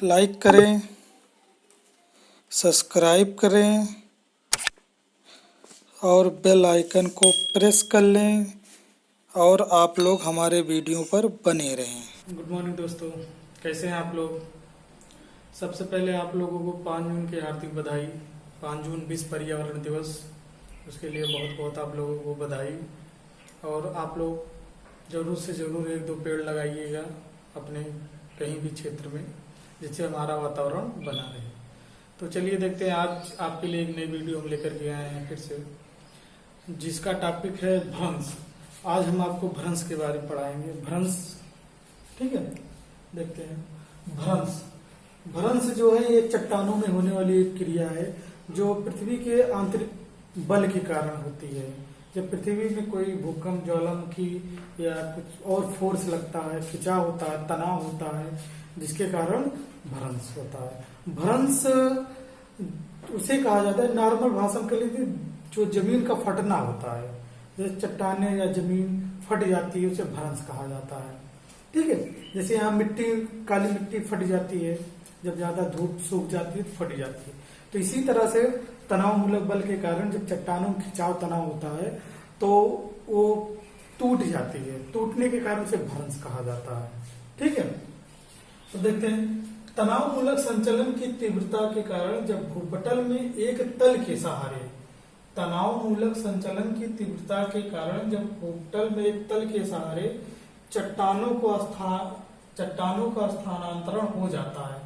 Like करें, subscribe करें और बेल आइकन को प्रेस कर लें और आप लोग हमारे वीडियो पर बने रहें। गुड मॉर्निंग दोस्तों, कैसे हैं आप लोग। सबसे पहले आप लोगों को 5 जून की हार्दिक बधाई। 5 जून विश्व पर्यावरण दिवस, उसके लिए बहुत बहुत आप लोगों को बधाई। और आप लोग ज़रूर से ज़रूर 1-2 पेड़ लगाइएगा अपने कहीं भी क्षेत्र में, जिससे हमारा वातावरण बना रहे। तो चलिए देखते हैं, आज आपके लिए एक नई वीडियो हम लेकर के आए हैं फिर से, जिसका टॉपिक है भ्रंश। आज हम आपको भ्रंश के बारे में पढ़ाएंगे। भ्रंश, ठीक है, देखते हैं। भ्रंश जो है ये चट्टानों में होने वाली एक क्रिया है जो पृथ्वी के आंतरिक बल के कारण होती है। जब पृथ्वी में कोई भूकंप, ज्वालामुखी या कुछ और फोर्स लगता है, खिंचाव होता है, तनाव होता है, जिसके कारण भ्रंश होता है। भ्रंश उसे कहा जाता है, नॉर्मल भाषा के लिए जो जमीन का फटना होता है, जैसे चट्टाने या जमीन फट जाती है, उसे भ्रंश कहा जाता है। ठीक है, जैसे यहाँ मिट्टी, काली मिट्टी फट जाती है, जब ज्यादा धूप सूख जाती है तो फट जाती है। तो इसी तरह से तनाव मूलक बल के कारण जब चट्टानों में खिंचाव तनाव होता है तो वो टूट जाती है। टूटने के कारण उसे भ्रंश कहा जाता है। ठीक है, तो देखते हैं। तनाव मूलक संचलन की तीव्रता के कारण जब भूपटल में एक तल के सहारे, तनाव मूलक संचलन की तीव्रता के कारण जब भूपटल में एक तल के सहारे चट्टानों का स्थानांतरण हो जाता है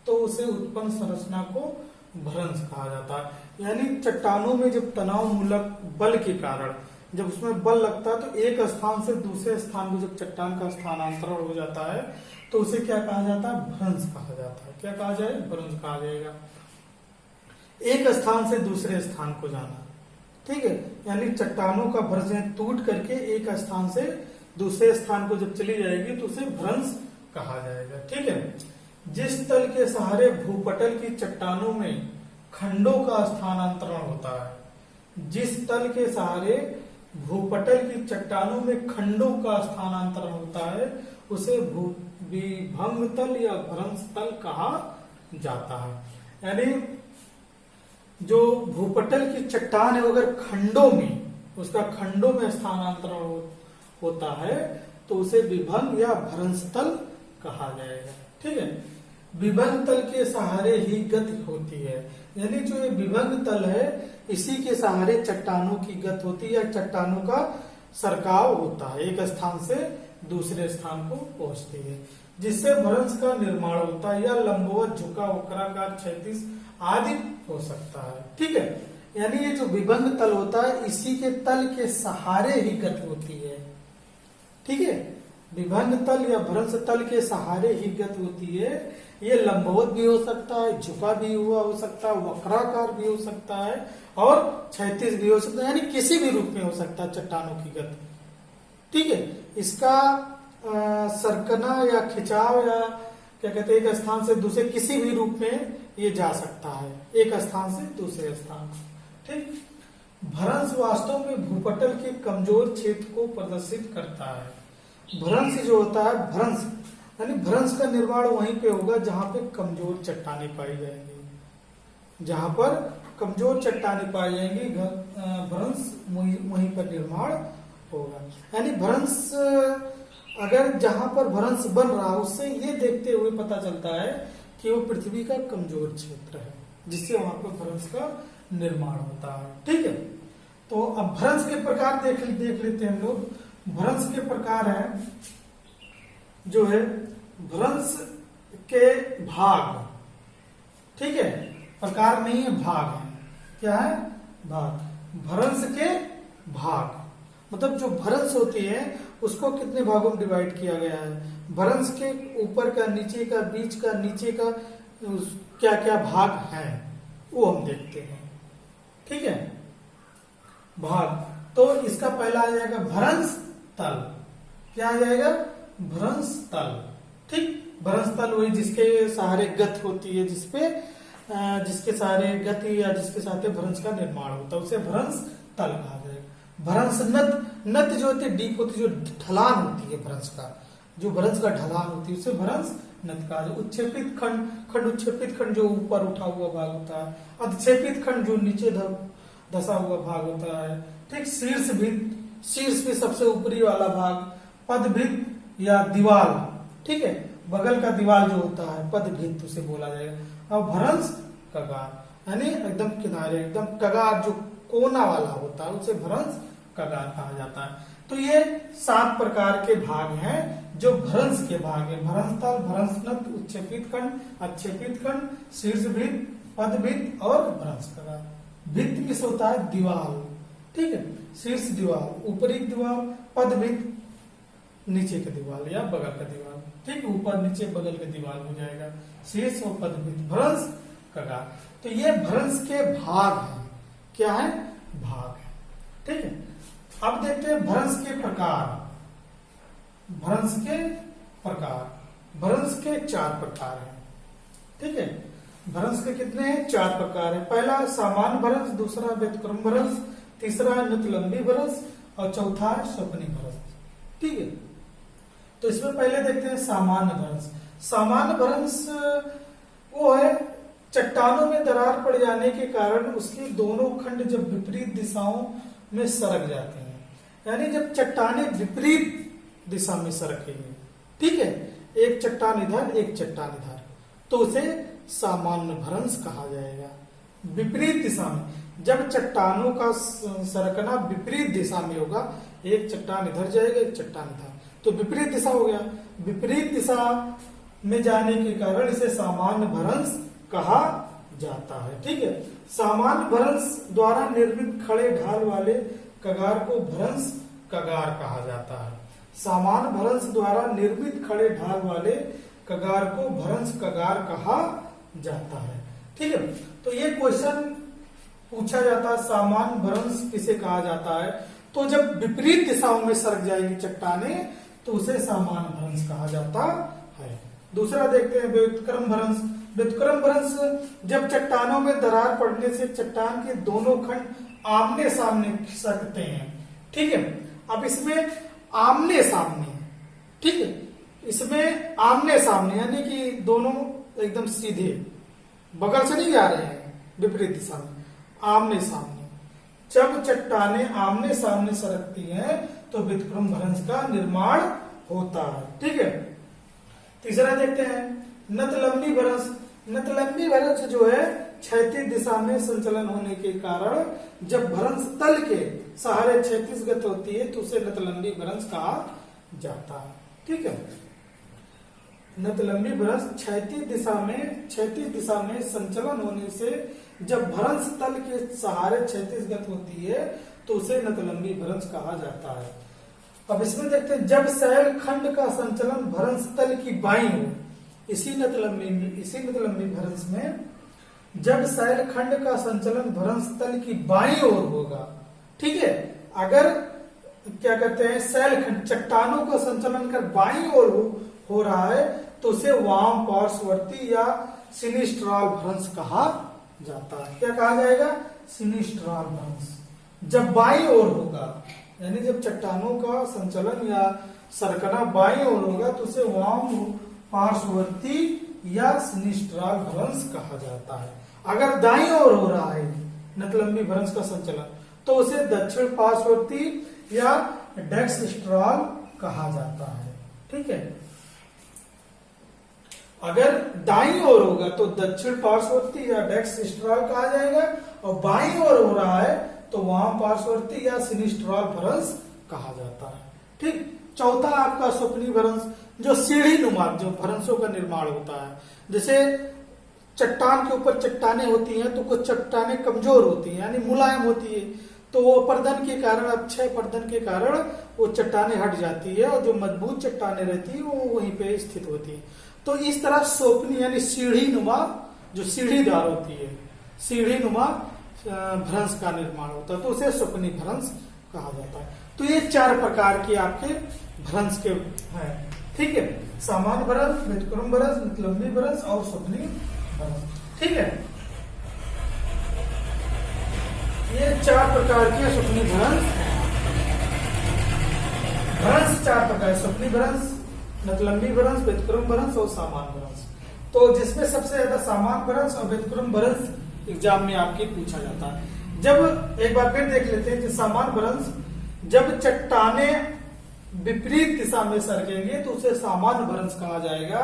तो उसे उत्पन्न संरचना को भ्रंश कहा जाता है। यानी चट्टानों में जब तनाव मूलक बल के कारण जब उसमें बल लगता है तो एक स्थान से दूसरे स्थान में जब चट्टान का स्थानांतरण हो जाता है तो उसे क्या कहा जाता है, भ्रंश कहा जाता है। क्या कहा जाए, भ्रंश कहा जाएगा। एक स्थान से दूसरे स्थान को जाना, ठीक है, यानी चट्टानों का भ्रंश टूट करके एक स्थान से दूसरे स्थान को जब चली जाएगी तो उसे भ्रंश कहा जाएगा। ठीक है, जिस तल के सहारे भूपटल की चट्टानों में खंडों का स्थानांतरण होता है, जिस तल के सहारे भूपटल की चट्टानों में खंडों का स्थानांतरण होता है उसे विभंग तल या भ्रंश तल कहा जाता है। यानी जो भूपटल की चट्टान है अगर खंडों में, उसका खंडों में स्थानांतरण होता है तो उसे विभंग या भ्रंश तल कहा जाएगा। ठीक है, विभंग तल के सहारे ही गति होती है। यानी जो ये विभंग तल है इसी के सहारे चट्टानों की गति होती है या चट्टानों का सरकाव होता है, एक स्थान से दूसरे स्थान को पहुंचती है, जिससे भ्रंश का निर्माण होता है या लंबवत, झुका, वक्राकार, क्षैतिज आदि हो सकता है। ठीक है, यानी ये जो विभंग तल होता है इसी के तल के सहारे ही गति होती है। ठीक है, विभंग तल या भ्रंश तल के सहारे ही गति होती है। ये लंबवत भी हो सकता है, झुका भी हुआ हो सकता है, वक्राकार भी हो सकता है और क्षैतिज भी हो सकता है, यानी किसी भी रूप में हो सकता है चट्टानों की गति। ठीक है, इसका सरकना या खिंचाव या क्या कहते हैं, एक स्थान से दूसरे किसी भी रूप में ये जा सकता है, एक स्थान से दूसरे स्थान। ठीक, भ्रंश वास्तव में भूपटल के कमजोर क्षेत्र को प्रदर्शित करता है। भ्रंश जो होता है, भ्रंश यानी भ्रंश का निर्माण वहीं पे होगा जहां पे कमजोर चट्टानें पाई जाएंगी। जहां पर कमजोर चट्टानें पाई जाएंगी भ्रंश वहीं पर निर्माण होगा। यानी भ्रंश अगर जहां पर भ्रंश बन रहा है उससे ये देखते हुए पता चलता है कि वो पृथ्वी का कमजोर क्षेत्र है, जिससे वहां पर भ्रंश का निर्माण होता है। ठीक है, तो अब भ्रंश के प्रकार देख लेते हैं हम लोग। भ्रंश के प्रकार है जो है भ्रंश के भाग। ठीक है, प्रकार नहीं है, भाग है। क्या है, भाग। भ्रंश के भाग मतलब जो भ्रंश होती है उसको कितने भागों में डिवाइड किया गया है। भ्रंश के ऊपर का, नीचे का, बीच का, नीचे का क्या क्या भाग है वो हम देखते हैं। ठीक है, भाग। तो इसका पहला आ जाएगा भ्रंश तल। क्या आ जाएगा, भ्रंश तल। ठीक, भ्रंश तल वही जिसके सहारे गति होती है, जिसके सहारे गति या जिसके साथ भ्रंश का निर्माण होता है उसे भ्रंश तल कहा जाएगा। भ्रंश नत जो होती है, डीप होती है, जो ढलान होती है भ्रंश का, जो भ्रंश का ढलान होती है उसे भ्रंश नत कहा जाता है। उत्क्षेपित खंड, खंड उत्क्षेपित खंड जो ऊपर उठा हुआ भाग होता है, अधिक्षेपित खंड जो नीचे धसा हुआ भाग होता है, ठीक। शीर्ष भित्त, शीर्ष के सबसे ऊपरी वाला भाग, पद भित्त या दीवाल, ठीक है, बगल का दीवाल जो होता है पद भित्त उसे बोला जाएगा। और भ्रंश कगार यानी एकदम किनारे, एकदम कगार जो कोना वाला होता है उसे भ्रंश कगार कहा जाता है। तो ये 7 प्रकार के भाग हैं जो भ्रंश के भाग है। भ्रंश तल, भ्रंश नत, उत्क्षेपित खंड, अधिक्षेपित खंड, शीर्ष भित्त, पद भित्त और भ्रंश कगार। भित्त किस होता है? दीवाल, ठीक है, शीर्ष दीवाल, ऊपरी दीवाल, पद भित्त नीचे का दीवाल या बगल का दीवाल, ठीक, ऊपर नीचे बगल का दीवाल हो जाएगा, शीर्ष और पद भित्त, भ्रंश कगार। तो ये भ्रंश के भाग हैं। क्या है? भाग है, ठीक है। अब देखते हैं भ्रंश के प्रकार। भ्रंश के प्रकार, भ्रंश के 4 प्रकार हैं, ठीक है। भ्रंश के कितने हैं? 4 प्रकार हैं। पहला सामान्य भ्रंश, दूसरा व्यतिक्रम भ्रंश, तीसरा नितलंबी भ्रंश और चौथा है स्वप्नी भ्रंश, ठीक है। तो इसमें पहले देखते हैं सामान्य भ्रंश। सामान्य भ्रंश वो है चट्टानों में दरार पड़ जाने के कारण उसके दोनों खंड जब विपरीत दिशाओं में सरक जाते हैं, यानी जब चट्टानें विपरीत दिशा में सरकेंगी, ठीक है, एक चट्टान इधर एक चट्टान इधर, तो उसे सामान्य भ्रंश कहा जाएगा। विपरीत दिशा में जब चट्टानों का सरकना विपरीत दिशा में होगा, एक चट्टान इधर जाएगा एक चट्टान इधर, तो विपरीत दिशा हो गया। विपरीत दिशा में जाने के कारण इसे सामान्य भ्रंश कहा जाता है, ठीक है। सामान्य भ्रंश द्वारा निर्मित खड़े ढाल वाले कगार को भ्रंश कगार कहा जाता है। सामान्य भ्रंश द्वारा निर्मित खड़े ढाल वाले कगार को भ्रंश कगार कहा जाता है, ठीक है। तो ये क्वेश्चन पूछा जाता है, सामान्य भ्रंश किसे कहा जाता है? तो जब विपरीत दिशाओं में सरक जाएगी चट्टानें तो उसे सामान्य भ्रंश कहा जाता है। दूसरा देखते हैं व्यतिक्रम भ्रंश। व्यतिक्रम भ्रंश जब चट्टानों में दरार पड़ने से चट्टान के दोनों खंड आमने सामने खिसकते हैं, ठीक है। अब इसमें आमने सामने, ठीक है, इसमें आमने सामने यानी कि दोनों एकदम सीधे बगल से नहीं जा रहे हैं, विपरीत दिशा में, आमने सामने। जब चट्टानें आमने सामने सरकती हैं तो व्यतिक्रम भ्रंश का निर्माण होता है, ठीक है। तीसरा देखते हैं नतलंबी भ्रंश। नतलंबी भ्रंश जो है क्षैतिज दिशा में संचलन होने के कारण जब भ्रंश तल के सहारे क्षैतिज गत होती है तो उसे नतलंबी भ्रंश कहा जाता है, ठीक है। नतलंबी भ्रंश क्षैतिज दिशा में संचलन होने से जब भ्रंश तल के सहारे क्षैतिज गत होती है तो उसे नतलंबी भ्रंश कहा जाता है। अब इसमें देखते हैं जब शैल खंड का संचलन भ्रंश तल की बाईं ओर, इसी नतलंबी भ्रंश में जब शैल खंड का संचलन भ्रंश तल की बाईं ओर होगा, ठीक है, अगर क्या कहते हैं शैल खंड चट्टानों का संचलन कर बाईं ओर हो रहा है तो उसे वाम पार्श्ववर्ती या सिनिस्ट्रल भ्रंश कहा जाता है। क्या कहा जाएगा? सिनिस्ट्रल भ्रंश। जब बाईं ओर होगा यानी जब चट्टानों का संचलन या सरकना बाईं ओर होगा तो उसे वाम पार्श्ववर्ती या सिनिस्ट्रल भ्रंश कहा जाता है। अगर दाईं ओर हो रहा है नतलंबी भ्रंश का संचलन तो उसे दक्षिण पार्श्ववर्ती या डेक्सस्ट्रल कहा जाता है, ठीक है। अगर दाईं ओर होगा तो दक्षिण पार्श्ववर्ती या डेक्सस्ट्रल कहा जाएगा और बाईं ओर हो रहा है तो वाम पार्श्ववर्ती या सिनिस्ट्रल भ्रंश कहा जाता है, ठीक। चौथा आपका स्वप्नी भ्रंश, जो सीढ़ी नुमा जो भ्रंशों का निर्माण होता है। जैसे चट्टान के ऊपर चट्टाने होती हैं तो कुछ चट्टाने कमजोर होती हैं यानी मुलायम होती है, तो वो अपर्दन के कारण, अक्षय पर्दन के कारण वो चट्टाने हट जाती है और जो मजबूत चट्टाने रहती है वो वहीं पे स्थित होती है। तो इस तरह स्वप्नी यानी सीढ़ी नुमा जो सीढ़ीदार होती है, सीढ़ी नुमा भ्रंश का निर्माण होता है तो उसे स्वप्नी भ्रंश कहा जाता है। तो ये 4 प्रकार के आपके भ्रंश के हैं, ठीक है। सामान्य भ्रंश, व्यतिक्रम भ्रंश, नितलंबी भ्रंश और स्वप्नी भ्रंश, ठीक है। ये 4 प्रकार के स्वप्नी भ्रंश हैं। भ्रंश 4 प्रकार: स्वप्नी भ्रंश, नतलंबी भ्रंश, व्यतिक्रम भ्रंश और सामान्य भ्रंश। तो जिसमें सबसे ज्यादा सामान्य भ्रंश और व्यतिक्रम भ्रंश एग्जाम में आपके पूछा जाता है। जब एक बार फिर देख लेते हैं कि सामान्य भ्रंश, जब चट्टाने विपरीत दिशा में सरकेंगे तो उसे सामान्य भ्रंश कहा जाएगा,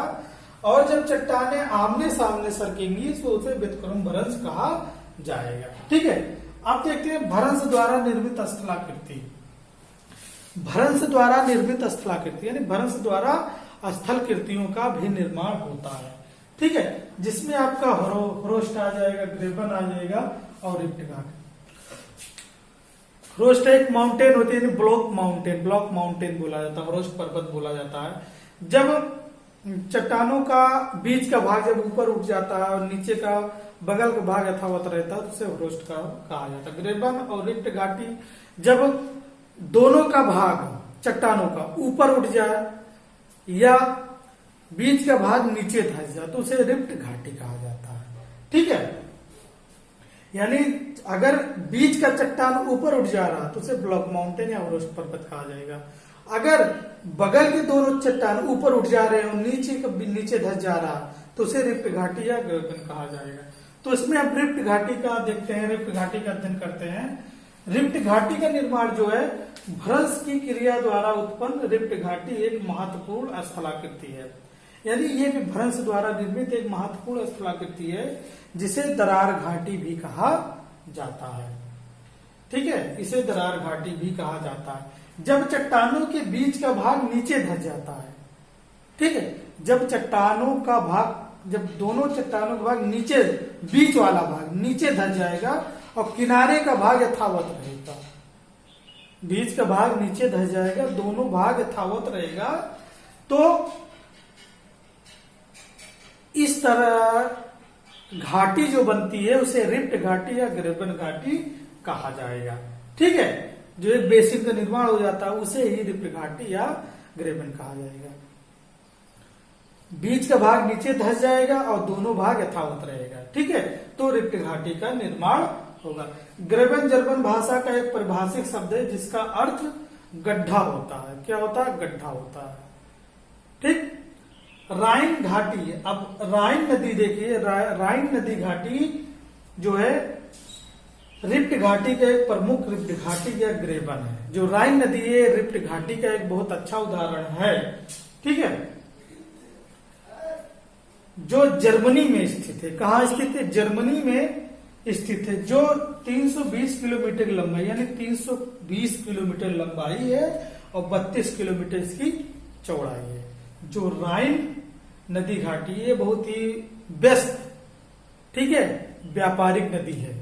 और जब चट्टाने आमने सामने सरकेंगी तो उसे व्यतिक्रम भ्रंश कहा जाएगा। ठीक है, आप देखते हैं भ्रंश द्वारा निर्मित स्थलाकृति। भ्रंश द्वारा निर्मित स्थलाकृति यानी भ्रंश द्वारा स्थल कृतियों का भी निर्माण होता है। ठीक है, जिसमें आपका ह्रोस्ट आ जाएगा, ग्रेबन आ जाएगा और रिप्ट घाटी। ह्रोस्ट एक माउंटेन होती है, ब्लॉक माउंटेन बोला जाता है, ह्रोस्ट पर्वत बोला जाता है। जब चट्टानों का बीच का भाग जब ऊपर उठ जाता है और नीचे का बगल का भाग यथावत रहता है तो उसे ह्रोस्ट का कहा जाता है। ग्रेबन और रिप्ट घाटी, जब दोनों का भाग चट्टानों का ऊपर उठ जाए या बीच का भाग नीचे धंस जाए तो उसे रिप्ट घाटी कहा जाता है। ठीक है, यानी अगर बीच का चट्टान ऊपर उठ जा रहा तो उसे ब्लॉक माउंटेन या ह्रोस्ट पर्वत कहा जाएगा। अगर बगल के दोनों चट्टान ऊपर उठ जा रहे हो, नीचे धंस जा रहा तो उसे रिप्ट घाटी या ग्रेबन कहा जाएगा। तो इसमें हम रिप्ट घाटी का देखते हैं, रिप्ट घाटी का अध्ययन करते हैं। रिप्ट घाटी का निर्माण जो है भ्रंश की क्रिया द्वारा उत्पन्न रिप्ट घाटी एक महत्वपूर्ण स्थलाकृति है। यानी ये भी भ्रंश द्वारा निर्मित एक महत्वपूर्ण स्थलाकृति है जिसे दरार घाटी भी कहा जाता है। ठीक है, इसे दरार घाटी भी कहा जाता है। जब चट्टानों के बीच का भाग नीचे धंस जाता है, ठीक है, जब दोनों चट्टानों का भाग नीचे, बीच वाला भाग नीचे धंस जाएगा और किनारे का भाग यथावत रहेगा। बीच का भाग नीचे धंस जाएगा, दोनों भाग यथावत रहेगा, तो इस तरह घाटी जो बनती है उसे रिप्ट घाटी या ग्रेबन घाटी कहा जाएगा। ठीक है, जो एक बेसिन का निर्माण हो जाता है उसे ही रिप्ट घाटी या ग्रेबन कहा जाएगा। बीच का भाग नीचे धंस जाएगा और दोनों भाग यथावत रहेगा। ठीक है, तो रिप्ट घाटी का निर्माण होगा। ग्रेबन जर्मन भाषा का एक परिभाषिक शब्द है जिसका अर्थ गड्ढा होता है। क्या होता है? गड्ढा होता है। ठीक, राइन घाटी, अब राइन नदी देखिए, राइन नदी घाटी जो है रिप्ट घाटी का एक प्रमुख रिप्ट घाटी या ग्रेबन है। जो राइन नदी है रिप्ट घाटी का एक बहुत अच्छा उदाहरण है। ठीक है, जो जर्मनी में स्थित है। कहाँ स्थित है? जर्मनी में स्थित है, जो 320 किलोमीटर लंबाई यानी 320 किलोमीटर लंबाई है और 32 किलोमीटर इसकी चौड़ाई है। जो राइन नदी घाटी है बहुत ही व्यस्त, ठीक है, व्यापारिक नदी है।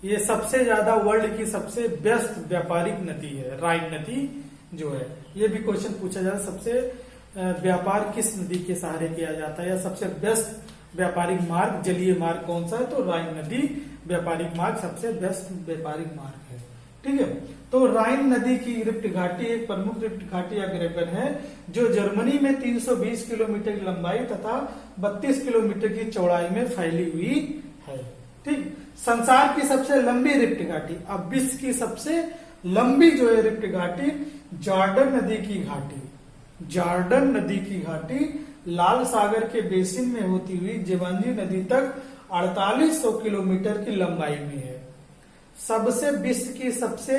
ये सबसे ज्यादा वर्ल्ड की सबसे व्यस्त व्यापारिक नदी है राइन नदी जो है। ये भी क्वेश्चन पूछा जाता है, सबसे व्यापार किस नदी के सहारे किया जाता है या सबसे व्यस्त व्यापारिक मार्ग, जलीय मार्ग कौन सा है? तो राइन नदी व्यापारिक मार्ग सबसे व्यस्त व्यापारिक मार्ग है। ठीक है, तो राइन नदी की रिप्ट घाटी एक प्रमुख रिप्ट घाटी या ग्रेबन है जो जर्मनी में 320 किलोमीटर की लंबाई तथा 32 किलोमीटर की चौड़ाई में फैली हुई है। ठीक, संसार की सबसे लंबी रिप्ट घाटी, अब विश्व की सबसे लंबी जो है रिप्ट घाटी जॉर्डन नदी की घाटी। जॉर्डन नदी की घाटी लाल सागर के बेसिन में होती हुई जेवांजी नदी तक 4800 किलोमीटर की लंबाई में है। सबसे विश्व की सबसे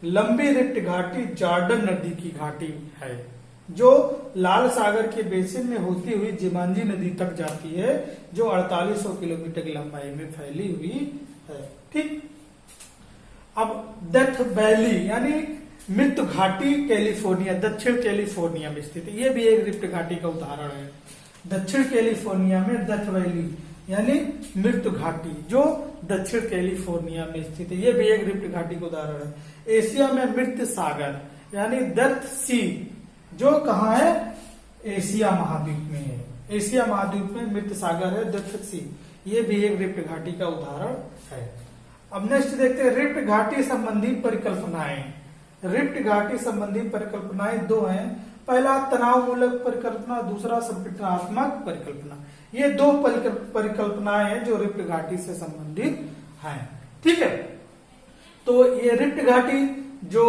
लंबी रिप्ट घाटी जॉर्डन नदी की घाटी है जो लाल सागर के बेसिन में होती हुई जेवांजी नदी तक जाती है, जो 4800 किलोमीटर की लंबाई में फैली हुई है। ठीक, अब डेथ वैली यानी मृत्यु घाटी कैलिफोर्निया, दक्षिण कैलिफोर्निया में स्थित है। ये भी एक रिप्ट घाटी का उदाहरण है। दक्षिण कैलिफोर्निया में डेथ वैली यानी मृत्यु घाटी जो दक्षिण कैलिफोर्निया में स्थित है। ये भी एक रिप्ट घाटी का उदाहरण है। एशिया में मृत्यु सागर यानी डेथ सी जो कहाँ है? एशिया महाद्वीप में है। एशिया महाद्वीप में मृत्यु सागर है, डेथ सी। ये भी एक रिप्ट घाटी का उदाहरण है। अब नेक्स्ट देखते हैं रिप्ट घाटी संबंधी परिकल्पनाएं। रिप्ट घाटी संबंधी परिकल्पनाएं दो हैं। पहला तनाव मूलक परिकल्पना, दूसरा संपीड़नात्मक परिकल्पना। ये दो परिकल्पनाएं हैं जो रिप्ट घाटी से संबंधित हैं। ठीक है, तो ये रिप्ट घाटी जो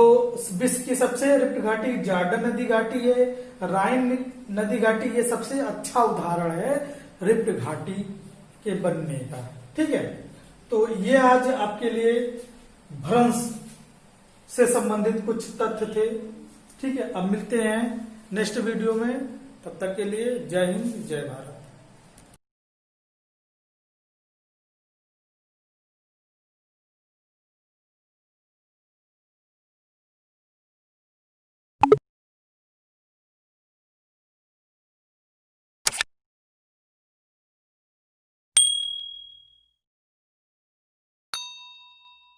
विश्व की सबसे रिफ्ट घाटी जॉर्डन नदी घाटी है, राइन नदी घाटी, ये सबसे अच्छा उदाहरण है रिफ्ट घाटी के बनने का। ठीक है, तो ये आज आपके लिए भ्रंश से संबंधित कुछ तथ्य थे। ठीक है, अब मिलते हैं नेक्स्ट वीडियो में, तब तक के लिए जय हिंद जय भारत।